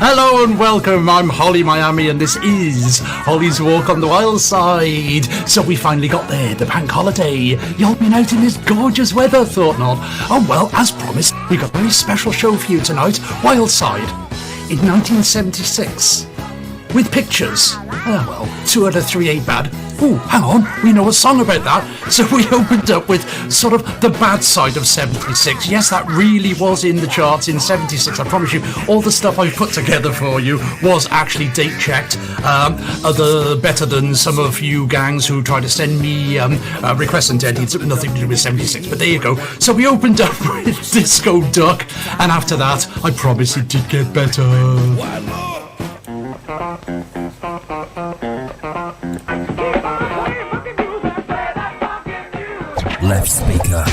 Hello and welcome, I'm Holly Miami and this is Holly's Walk on the Wild Side. So we finally got there, the bank holiday. Y'all been out in this gorgeous weather, thought not. Oh well, as promised, we got a very special show for you tonight, Wild Side. In 1976. With pictures. Oh well, 2 out of 3 ain't bad. Oh, hang on, we know a song about that. So we opened up with sort of the bad side of 76. Yes, that really was in the charts in 76. I promise you, all the stuff I put together for you was actually date checked. Better than some of you gangs who try to send me requests and dead. It's nothing to do with 76, but there you go. So we opened up with Disco Duck, and after that, I promise it did get better. Left speaker.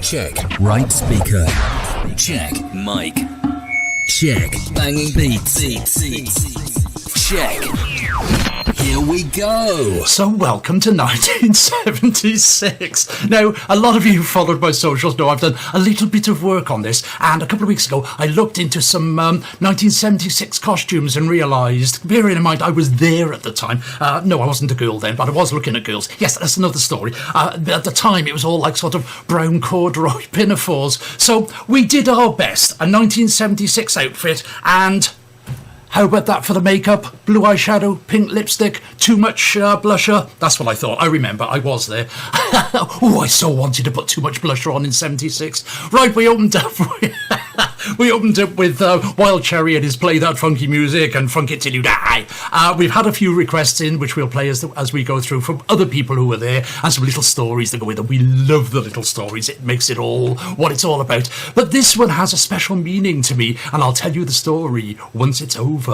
Check. Right speaker. Check. Mic. Check. Banging beats. Check. Here we go. So welcome to 1976. Now, a lot of you who followed my socials know I've done a little bit of work on this, and a couple of weeks ago I looked into some 1976 costumes and realised, bearing in mind I was there at the time, no, I wasn't a girl then, but I was looking at girls. Yes, that's another story. At the time it was all like sort of brown corduroy pinafores. So we did our best, a 1976 outfit, and how about that for the makeup? Blue eyeshadow, pink lipstick, too much blusher? That's what I thought. I remember, I was there. Oh, I so wanted to put too much blusher on in 76. Right, we opened up with Wild Cherry and his Play That Funky Music and Funk It Till You Die. We've had a few requests in, which we'll play as we go through from other people who were there, and some little stories that go with them. We love the little stories. It makes it all what it's all about. But this one has a special meaning to me, and I'll tell you the story once it's over. 5, 4,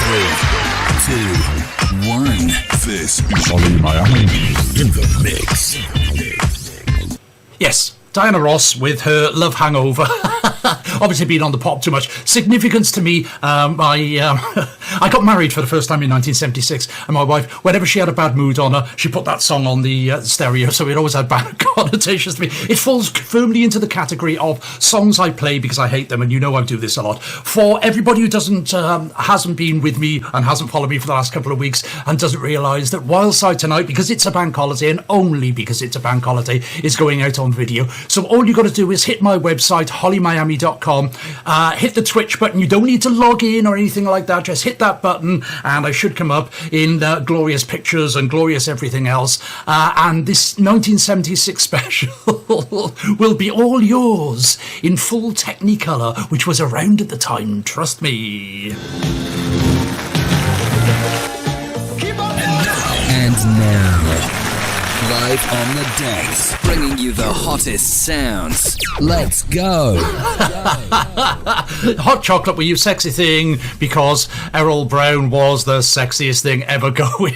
3, 2, 1. This is Holly Miami in the mix. Yes, Diana Ross with her Love Hangover. Obviously been on the pop too much. Significance to me, I got married for the first time in 1976, and my wife, whenever she had a bad mood on her, she put that song on the stereo, so it always had bad connotations to me. It falls firmly into the category of songs I play because I hate them, and you know I do this a lot. For everybody who hasn't been with me and hasn't followed me for the last couple of weeks and doesn't realise that Wild Side tonight, because it's a bank holiday, and only because it's a bank holiday, is going out on video. So all you got to do is hit my website, hollymiami.com, hit the Twitch button. You don't need to log in or anything like that. Just hit that button and I should come up in glorious pictures and glorious everything else. And this 1976 special will be all yours in full Technicolor, which was around at the time, trust me. And now, live on the decks, bringing you the hottest sounds. Let's go. Hot chocolate, were you sexy thing? Because Errol Brown was the sexiest thing ever going.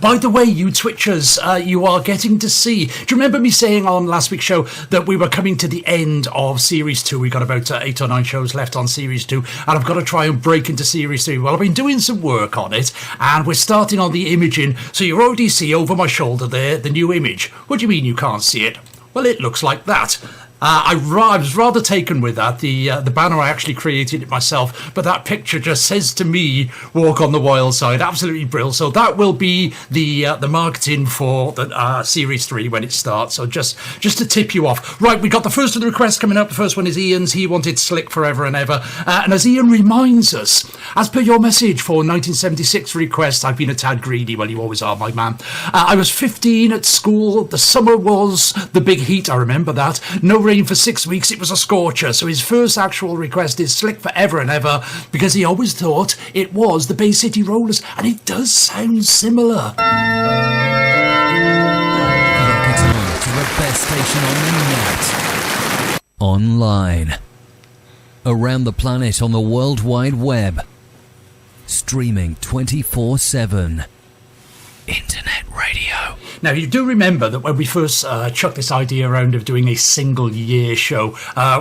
By the way, you Twitchers, you are getting to see. Do you remember me saying on last week's show that we were coming to the end of Series 2? We got about 8 or 9 shows left on Series 2, and I've got to try and break into Series 3. Well, I've been doing some work on it, and we're starting on the imaging. So you already see over my shoulder there the new image. What do you mean you can't see it? Well, it looks like that. I was rather taken with that. The banner, I actually created it myself, but that picture just says to me, Walk on the Wild Side. Absolutely brilliant. So that will be the marketing for the Series 3 when it starts. So just to tip you off. Right, we got the first of the requests coming up. The first one is Ian's. He wanted Slick Forever and Ever. And as Ian reminds us, as per your message for 1976 request, I've been a tad greedy. Well, you always are, my man. I was 15 at school. The summer was the big heat. I remember that. No rain for 6 weeks. It was a scorcher. So his first actual request is Slick Forever and Ever, because he always thought it was the Bay City Rollers, and it does sound similar. Lock it on to the best station on the net. Online. Around the planet on the World Wide Web. Streaming 24/7. Internet radio. Now, you do remember that when we first chucked this idea around of doing a single year show, I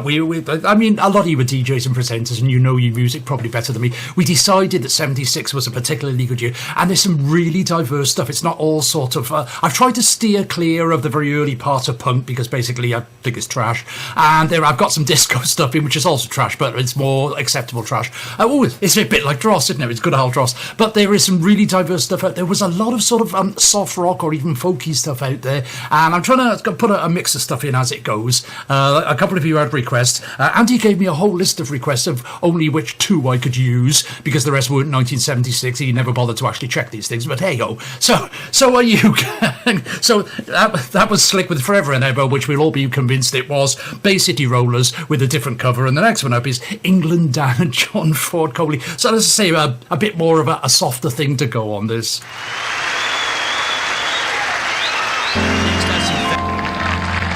mean, a lot of you were DJs and presenters, and you know your music probably better than me. We decided that 76 was a particularly good year, and there's some really diverse stuff. It's not all sort of... I've tried to steer clear of the very early part of punk, because basically I think it's trash. And there I've got some disco stuff in, which is also trash, but it's more acceptable trash. It's a bit like Dross, isn't it? It's good old Dross. But there is some really diverse stuff out there. There was a lot of sort of soft rock or even folky stuff out there, and I'm trying to put a mix of stuff in as it goes. A couple of you had requests. Andy gave me a whole list of requests of only which two I could use, because the rest weren't 1976. He never bothered to actually check these things, but hey ho. So are you. So that was Slick with Forever and Ever, which we'll all be convinced it was. Bay City Rollers with a different cover, and the next one up is England Dan and John Ford Coley. So let's say a bit more of a softer thing to go on this.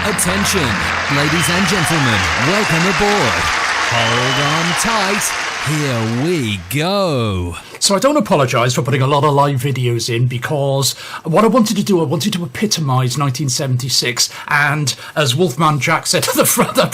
Attention, ladies and gentlemen, welcome aboard. Hold on tight, here we go. So I don't apologise for putting a lot of live videos in, because what I wanted to do, I wanted to epitomise 1976, and as Wolfman Jack said at the front, I'm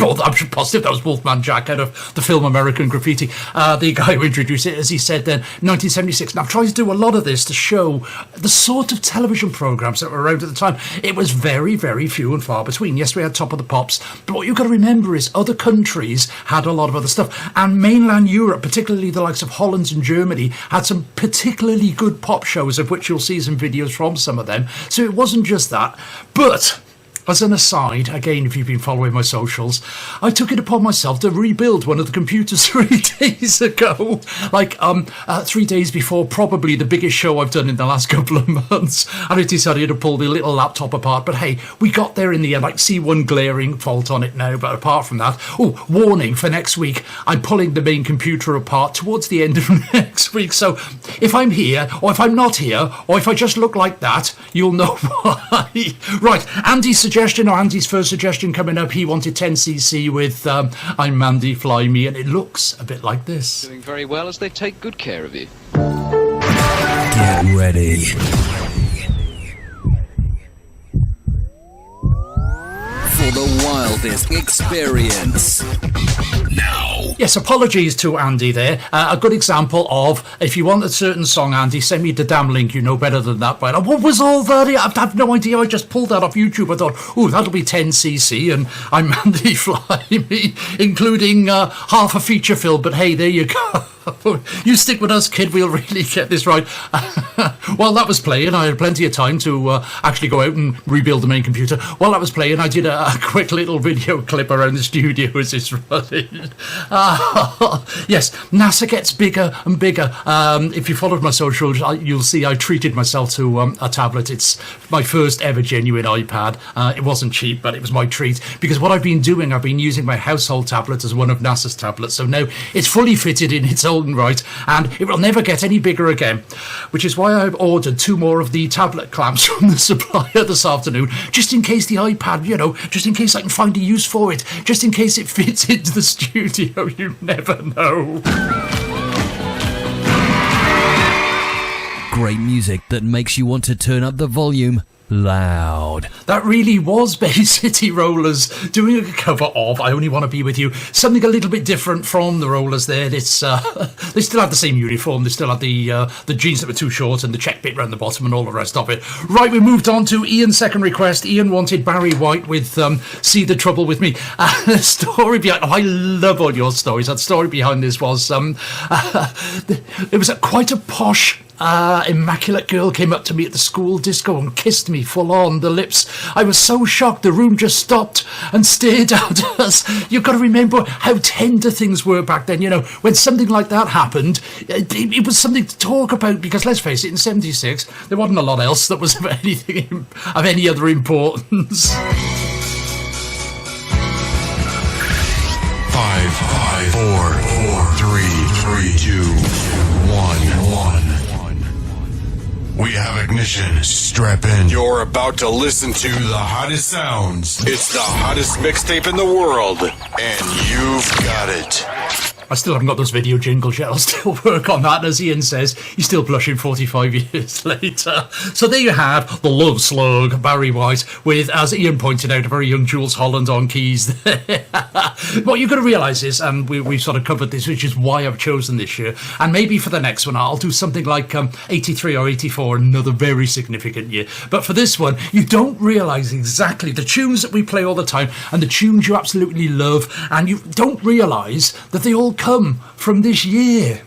positive that was Wolfman Jack out of the film American Graffiti, the guy who introduced it, as he said then, 1976. And I've tried to do a lot of this to show the sort of television programmes that were around at the time. It was very, very few and far between. Yes, we had Top of the Pops, but what you've got to remember is other countries had a lot of other stuff, and mainland Europe, particularly the likes of Holland and Germany, had some particularly good pop shows, of which you'll see some videos from some of them. So it wasn't just that. But as an aside, again, if you've been following my socials, I took it upon myself to rebuild one of the computers 3 days ago. 3 days before probably the biggest show I've done in the last couple of months. And I decided to pull the little laptop apart. But hey, we got there in the end. I can see one glaring fault on it now. But apart from that, warning for next week, I'm pulling the main computer apart towards the end of next week. So if I'm here, or if I'm not here, or if I just look like that, you'll know why. Right, Andy's first suggestion coming up. He wanted 10cc with I'm Mandy, Fly Me, and it looks a bit like this. Doing very well, as they take good care of you. Get ready for the wildest experience. Yes, apologies to Andy there. A good example of, if you want a certain song, Andy, send me the damn link. You know better than that. But what was all that? I have no idea. I just pulled that off YouTube. I thought, that'll be 10cc, and I'm Mandy Fly Me, including half a feature film. But hey, there you go. You stick with us, kid. We'll really get this right. While that was playing, I had plenty of time to actually go out and rebuild the main computer. While that was playing, I did a quick little video clip around the studio as it's running. Yes, NASA gets bigger and bigger. If you followed my socials, you'll see I treated myself to a tablet. It's my first ever genuine iPad. It wasn't cheap, but it was my treat, because what I've been doing, I've been using my household tablet as one of NASA's tablets. So now it's fully fitted in its own right, and it will never get any bigger again, which is why I've ordered 2 more of the tablet clamps from the supplier this afternoon, just in case the iPad, just in case I can find a use for it, just in case it fits into the studio. You never know. Great music that makes you want to turn up the volume loud. That really was Bay City Rollers doing a cover of I Only Want to Be With You. Something a little bit different from the Rollers there. It's they still had the same uniform. They still had the jeans that were too short and the check bit around the bottom and all the rest of it. Right, we moved on to Ian's second request. Ian wanted Barry White with See the Trouble With Me. The story behind... I love all your stories. That story behind this was... it was quite a posh... immaculate girl came up to me at the school disco and kissed me full on the lips. I was so shocked the room just stopped and stared at us. You've got to remember how tender things were back then. When something like that happened, it was something to talk about, because let's face it, in 76 there wasn't a lot else that was of anything of any other importance. 5, 4, 3, 2, 1. We have ignition. Strap in. You're about to listen to the hottest sounds. It's the hottest mixtape in the world, and you've got it. I still haven't got those video jingles yet. I'll still work on that. As Ian says, he's still blushing 45 years later. So there you have the Love Slug, Barry White, with, as Ian pointed out, a very young Jules Holland on keys there. What you've got to realise is, and we've sort of covered this, which is why I've chosen this year, and maybe for the next one I'll do something like 83 or 84, another very significant year. But for this one, you don't realise exactly the tunes that we play all the time and the tunes you absolutely love, and you don't realise that they all come from this year.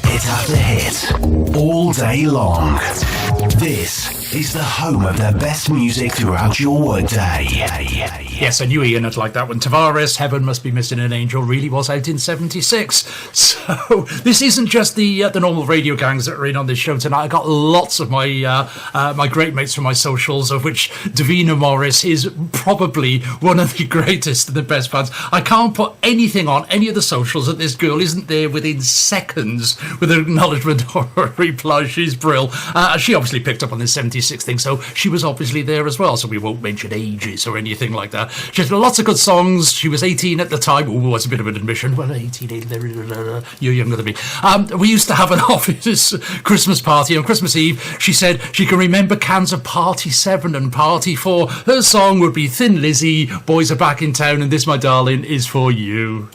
Hit after hit, all day long. This is the home of the best music throughout your workday. Yes, I knew Ian would like that one. Tavares, Heaven Must Be Missing an Angel, really was out in 76. So this isn't just the normal radio gangs that are in on this show tonight. I got lots of my my great mates from my socials, of which Davina Morris is probably one of the greatest and the best fans. I can't put anything on any of the socials that this girl isn't there within seconds with an acknowledgement or a reply. She's brill. She obviously picked up on this 76 thing, so she was obviously there as well, so we won't mention ages or anything like that. She has lots of good songs. She was 18 at the time. Oh, that's a bit of an admission. Well, 18, you're younger than me. We used to have an office Christmas party on Christmas Eve. She said she can remember cans of Party 7 and Party 4. Her song would be Thin Lizzy, Boys Are Back in Town, and This, My Darling, Is For You.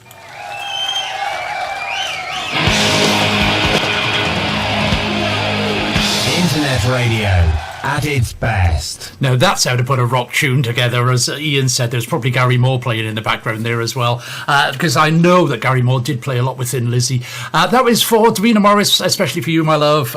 Internet radio at its best. Now that's how to put a rock tune together. As Ian said, there's probably Gary Moore playing in the background there as well, because I know that Gary Moore did play a lot with Thin Lizzy. That was for Davina Morris, especially for you, my love.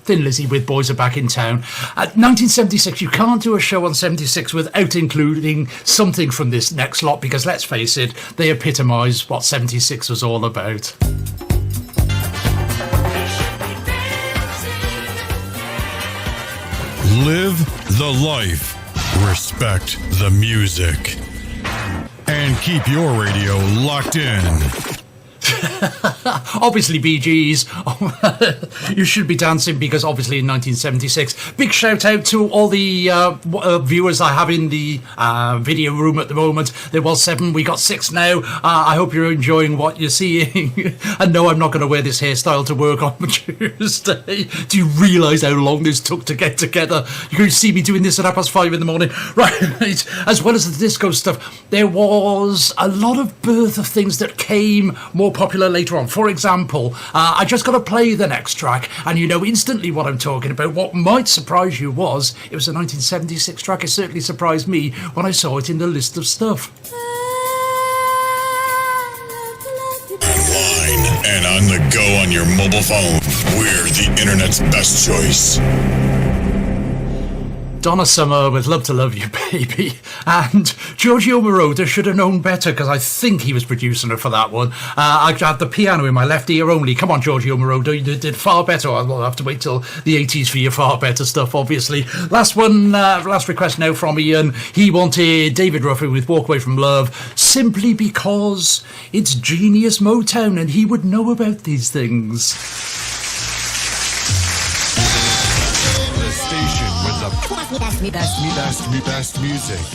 Thin Lizzy with Boys Are Back in Town. 1976, you can't do a show on 76 without including something from this next lot, because let's face it, they epitomise what 76 was all about. Live the life. Respect the music. And keep your radio locked in. Obviously, Bee Gees. You should be dancing, because obviously in 1976. Big shout out to all the viewers I have in the video room at the moment. There was 7, we got 6 now. I hope you're enjoying what you're seeing. And no, I'm not going to wear this hairstyle to work on Tuesday. Do you realise how long this took to get together? You're going to see me doing this at 5:30 in the morning. Right, as well as the disco stuff, there was a lot of birth of things that came more popular later on. For example, I just got to play the next track, and you know instantly what I'm talking about. What might surprise you was it was a 1976 track. It certainly surprised me when I saw it in the list of stuff. Online and on the go on your mobile phone. We're the internet's best choice. Donna Summer with Love to Love You, Baby. And Giorgio Moroder should have known better, because I think he was producing her for that one. I had the piano in my left ear only. Come on, Giorgio Moroder, you did far better. I'll have to wait till the 80s for your far better stuff, obviously. Last one, last request now from Ian. He wanted David Ruffin with Walk Away From Love, simply because it's genius Motown and he would know about these things.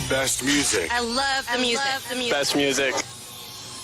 Best music. I love the music. Best music.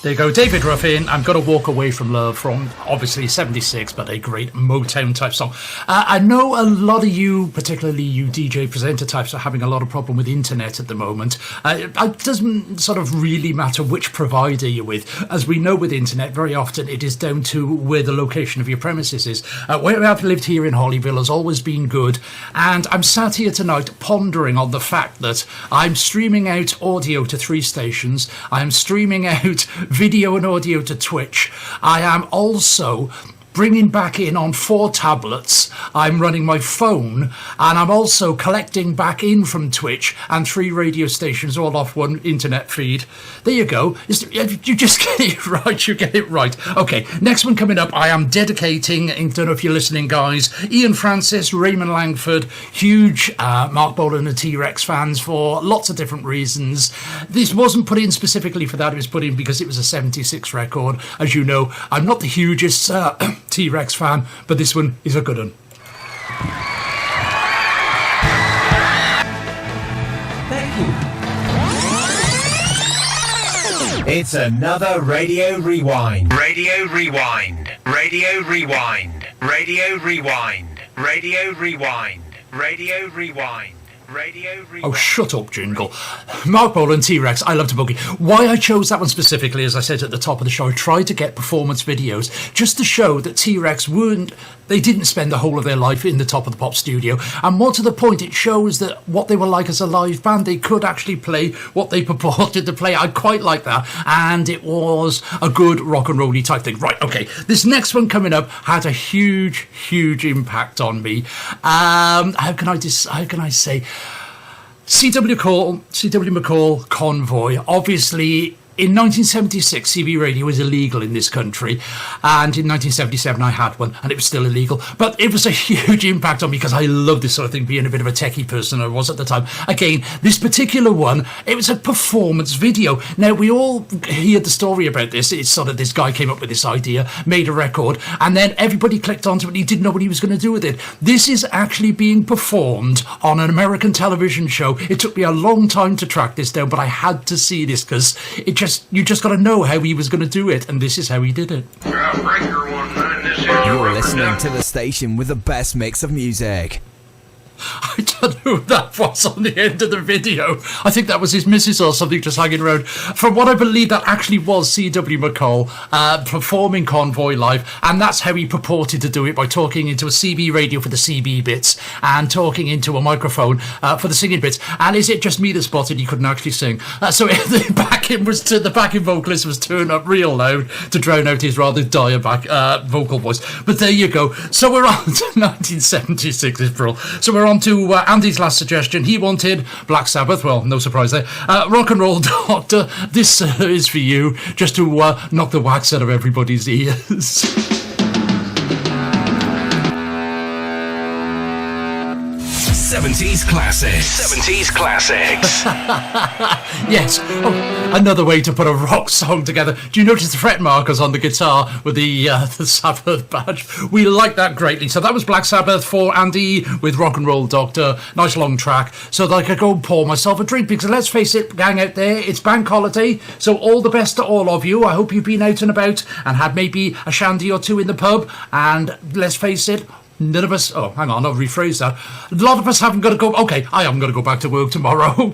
There you go, David Ruffin, I'm Gonna Walk Away From Love, from obviously 76, but a great Motown type song. I know a lot of you, particularly you DJ presenter types, are having a lot of problem with internet at the moment. It doesn't sort of really matter which provider you're with. As we know with internet, very often it is down to where the location of your premises is. Where I've lived here in Hollyville has always been good, and I'm sat here tonight pondering on the fact that I'm streaming out audio to 3 stations, I am streaming out video and audio to Twitch. I am also bringing back in on 4 tablets. I'm running my phone, and I'm also collecting back in from Twitch and 3 radio stations all off one internet feed. There you go. You just get it right. You get it right. Okay, next one coming up, I am dedicating, I don't know if you're listening, guys, Ian Francis, Raymond Langford, huge Mark Bolan and T-Rex fans for lots of different reasons. This wasn't put in specifically for that. It was put in because it was a 76 record. As you know, I'm not the hugest T-Rex fan, but this one is a good one. It's another Radio Rewind. Radio Rewind. Radio Rewind. Radio Rewind. Radio Rewind. Radio Rewind. Radio Rewind. Oh, shut up, Jingle. Mark Bolan, T-Rex, I Love to Boogie. Why I chose that one specifically, as I said at the top of the show, I tried to get performance videos just to show that T-Rex they didn't spend the whole of their life in the Top of the Pop studio. And more to the point, it shows that what they were like as a live band, they could actually play what they purported to play. I quite like that. And it was a good rock and roll-y type thing. Right, okay. This next one coming up had a huge, huge impact on me. How can I say? C.W. McCall, Convoy. Obviously, in 1976, CB radio was illegal in this country, and in 1977 I had one, and it was still illegal. But it was a huge impact on me because I love this sort of thing, being a bit of a techie person I was at the time. Again, this particular one, it was a performance video. Now, we all hear the story about this. It's sort of this guy came up with this idea, made a record, and then everybody clicked onto it, and he didn't know what he was going to do with it. This is actually being performed on an American television show. It took me a long time to track this down, but I had to see this because you just got to know how he was going to do it, and this is how he did it. You're listening to the station with the best mix of music. I don't know who that was on the end of the video. I think that was his missus or something just hanging around. From what I believe, that actually was C.W. McCall performing Convoy live, and that's how he purported to do it, by talking into a CB radio for the CB bits and talking into a microphone for the singing bits. And is it just me that spotted he couldn't actually sing? So the backing vocalist was turned up real loud to drown out his rather dire vocal voice. But there you go. So we're on to 1976, April. So we're on to Andy's last suggestion. He wanted Black Sabbath. Well, no surprise there. Rock and Roll Doctor. This is for you, just to knock the wax out of everybody's ears. 70s classics. 70s classics. Yes. Oh, another way to put a rock song together. Do you notice the fret markers on the guitar with the Sabbath badge? We like that greatly. So that was Black Sabbath for Andy with Rock and Roll Doctor. Nice long track. So that I could go and pour myself a drink, because let's face it, gang out there, it's bank holiday. So all the best to all of you. I hope you've been out and about and had maybe a shandy or two in the pub. And let's face it, none of us... Oh, hang on, I'll rephrase that. A lot of us haven't got to go... Okay, I am going to go back to work tomorrow.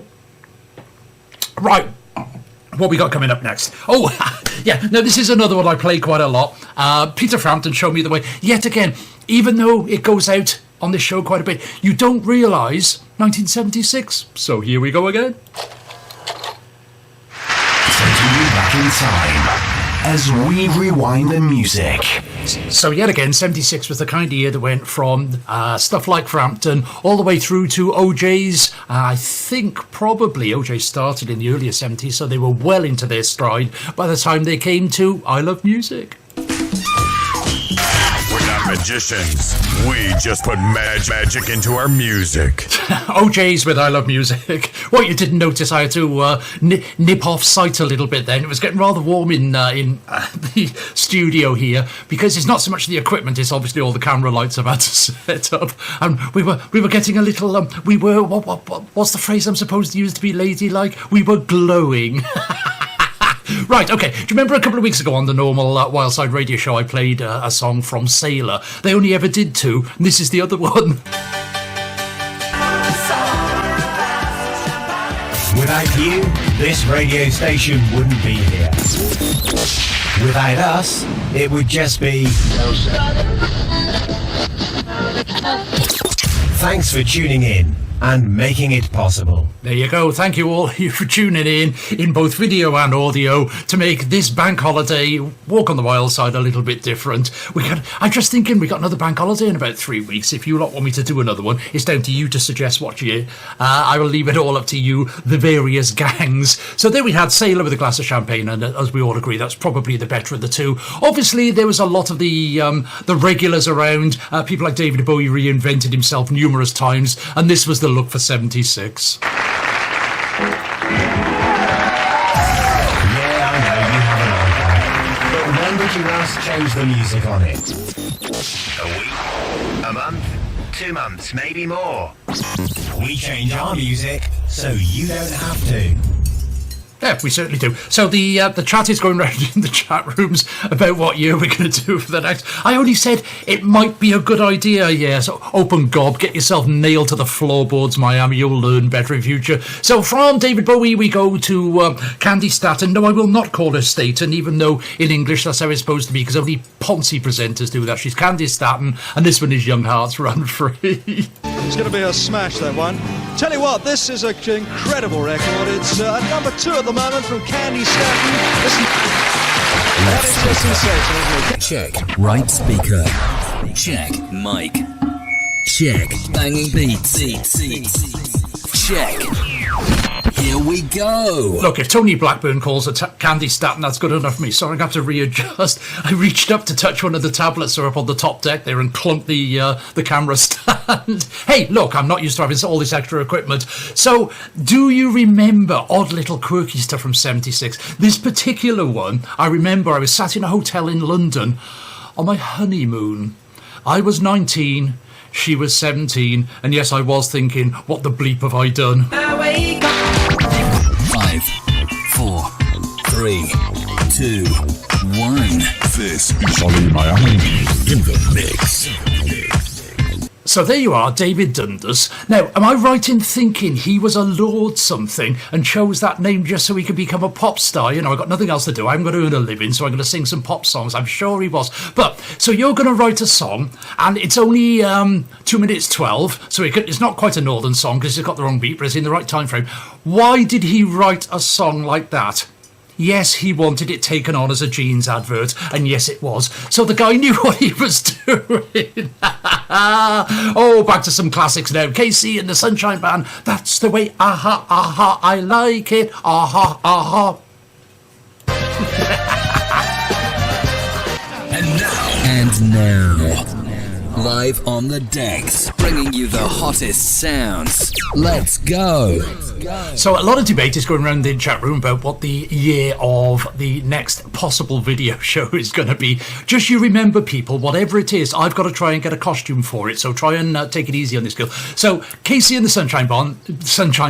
Right. What we got coming up next? Oh, yeah. Now, this is another one I play quite a lot. Peter Frampton showed me the way. Yet again, even though it goes out on this show quite a bit, you don't realise 1976. So here we go again. Taking you back in time as we rewind the music. So yet again, 76 was the kind of year that went from stuff like Frampton all the way through to OJ's. I think probably OJ started in the earlier 70s, so they were well into their stride by the time they came to I Love Music. We're not magicians. We just put magic into our music. OJ's with I Love Music. What you didn't notice, I had to nip off site a little bit then. It was getting rather warm in the studio here, because it's not so much the equipment, it's obviously all the camera lights I've had to set up. And we were getting a little, what's the phrase I'm supposed to use to be ladylike? We were glowing. Right, okay. Do you remember a couple of weeks ago on the normal Wildside radio show I played a song from Sailor? They only ever did two, and this is the other one. Without you, this radio station wouldn't be here. Without us, it would just be... Thanks for tuning in and making it possible. There you go. Thank you all for tuning in both video and audio, to make this bank holiday Walk on the Wild Side a little bit different. I'm just thinking we got another bank holiday in about 3 weeks. If you lot want me to do another one, it's down to you to suggest what you... I will leave it all up to you, the various gangs. So there we had Sailor with a glass of champagne, and as we all agree, that's probably the better of the two. Obviously, there was a lot of the regulars around. People like David Bowie reinvented himself numerous times, and this was the look for 76. Yeah, I know you have an iPad, but when did you last change the music on it? A week, a month, 2 months, maybe more. We change our music so you don't have to. Yeah, we certainly do. So the chat is going around in the chat rooms about what year we're going to do for the next. I only said it might be a good idea, yeah. So open gob, get yourself nailed to the floorboards, Miami. You'll learn better in future. So from David Bowie, we go to Candy Staten. No, I will not call her Staten, even though in English that's how it's supposed to be, because only Ponzi presenters do that. She's Candy Staten, and this one is Young Hearts Run Free. It's going to be a smash, that one. Tell you what, this is an incredible record. It's at number 2 at the moment from Candy Staten. That is just sensational, isn't it? Check. Right speaker. Check. Mic. Check. Banging beats. Check. Here we go. Look, if Tony Blackburn calls a Candy Staten, that's good enough for me. Sorry, I have to readjust. I reached up to touch one of the tablets that are up on the top deck there and clunked the camera stand. Hey, look, I'm not used to having all this extra equipment. So, do you remember odd little quirky stuff from 76? This particular one, I remember I was sat in a hotel in London on my honeymoon. I was 19, she was 17, and yes, I was thinking, what the bleep have I done? 5, 4, 3, 2, 1. This is Ollie Miami in the mix. So there you are, David Dundas. Now, am I right in thinking he was a Lord something and chose that name just so he could become a pop star? You know, I've got nothing else to do. I'm going to earn a living, so I'm going to sing some pop songs. I'm sure he was. But, so you're going to write a song, and it's only 2 minutes 12, so it's not quite a northern song because it's got the wrong beat, but it's in the right time frame. Why did he write a song like that? Yes, he wanted it taken on as a jeans advert, and yes, it was. So the guy knew what he was doing. Oh, back to some classics now. KC and the Sunshine Band. That's the way, aha, aha, I like it. Aha, aha. And now, live on the decks, bringing you the hottest sounds. Let's go. So a lot of debate is going around the chat room about what the year of the next possible video show is going to be. Just you remember, people, whatever it is, I've got to try and get a costume for it. So try and take it easy on this girl. So Casey and the Sunshine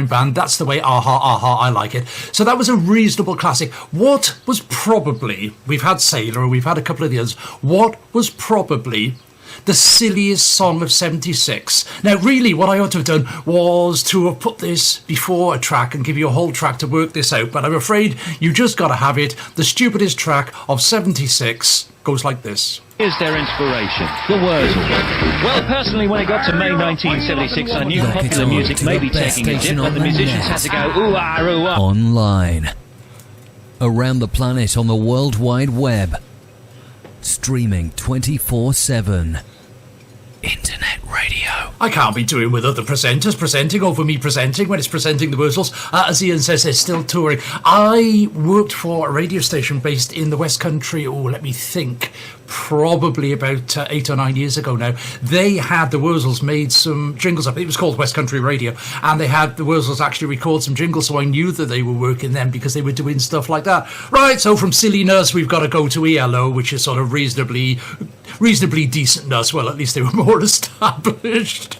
Band, that's the way, aha, aha, I like it. So that was a reasonable classic. What was probably, we've had Sailor, we've had a couple of the others, what was probably the silliest song of 76. Now, really, what I ought to have done was to have put this before a track and give you a whole track to work this out, but I'm afraid you just got to have it. The stupidest track of 76 goes like this. Here's their inspiration, the Wurzels. Well, personally, when it got to May 1976, I knew popular music may be taking a dip, but the musicians had to go ooh-ah, ooh-ah. Online. Around the planet on the World Wide Web. Streaming 24/7. Internet radio. I can't be doing with other presenters presenting over me presenting when it's presenting the Wurzels. As Ian says, they're still touring. I worked for a radio station based in the West Country, let me think, probably about 8 or 9 years ago now. They had the Wurzels made some jingles up. It was called West Country Radio, and they had the Wurzels actually record some jingles, so I knew that they were working them because they were doing stuff like that. Right, so from silliness, we've got to go to ELO, which is sort of reasonably decentness. Well, at least they were more established.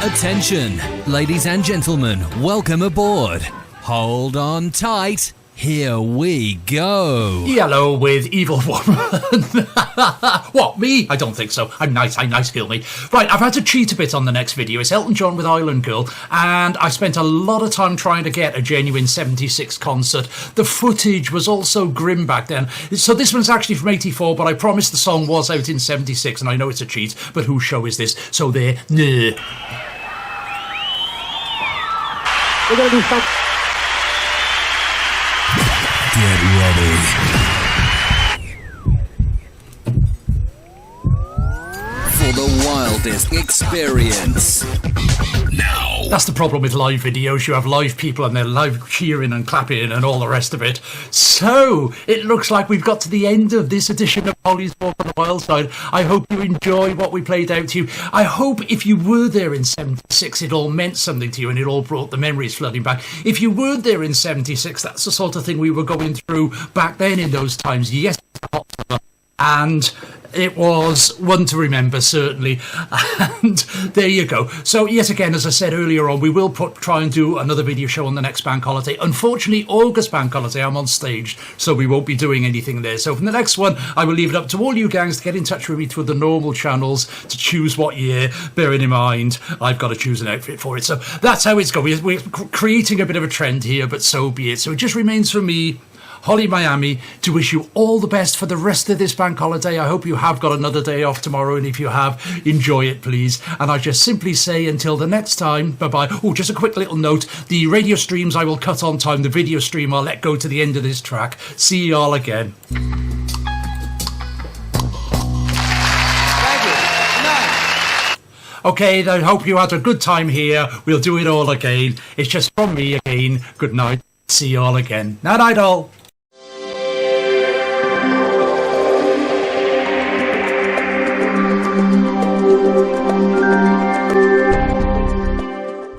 Attention, ladies and gentlemen, welcome aboard. Hold on tight. Here we go. Yellow with Evil Woman. What, me? I don't think so. I'm nice girl, me. Right, I've had to cheat a bit on the next video. It's Elton John with Island Girl, and I spent a lot of time trying to get a genuine 76 concert. The footage was also grim back then. So this one's actually from 84, but I promised the song was out in 76, and I know it's a cheat, but whose show is this? So there, nah. We're going to do something. Get ready for the wildest experience. Now. That's the problem with live videos. You have live people and they're live cheering and clapping and all the rest of it. So, it looks like we've got to the end of this edition of Holly's Walk on the Wild Side. I hope you enjoy what we played out to you. I hope if you were there in 76, it all meant something to you and it all brought the memories flooding back. If you weren't there in 76, that's the sort of thing we were going through back then in those times. Yes, and It was one to remember, certainly. And there you go. So, yet again, as I said earlier on, we will try and do another video show on the next bank holiday. Unfortunately, August bank holiday, I'm on stage, so we won't be doing anything there. So, from the next one, I will leave it up to all you gangs to get in touch with me through the normal channels to choose what year, bearing in mind I've got to choose an outfit for it. So, that's how it's going. We're creating a bit of a trend here, but so be it. So, it just remains for me, Holly Miami, to wish you all the best for the rest of this bank holiday. I hope you have got another day off tomorrow, and if you have, enjoy it, please. And I just simply say until the next time, bye-bye. Oh, just a quick little note. The radio streams I will cut on time. The video stream I'll let go to the end of this track. See you all again. Thank you. Good night. Okay, I hope you had a good time here. We'll do it all again. It's just from me again. Good night. See you all again. Night, all.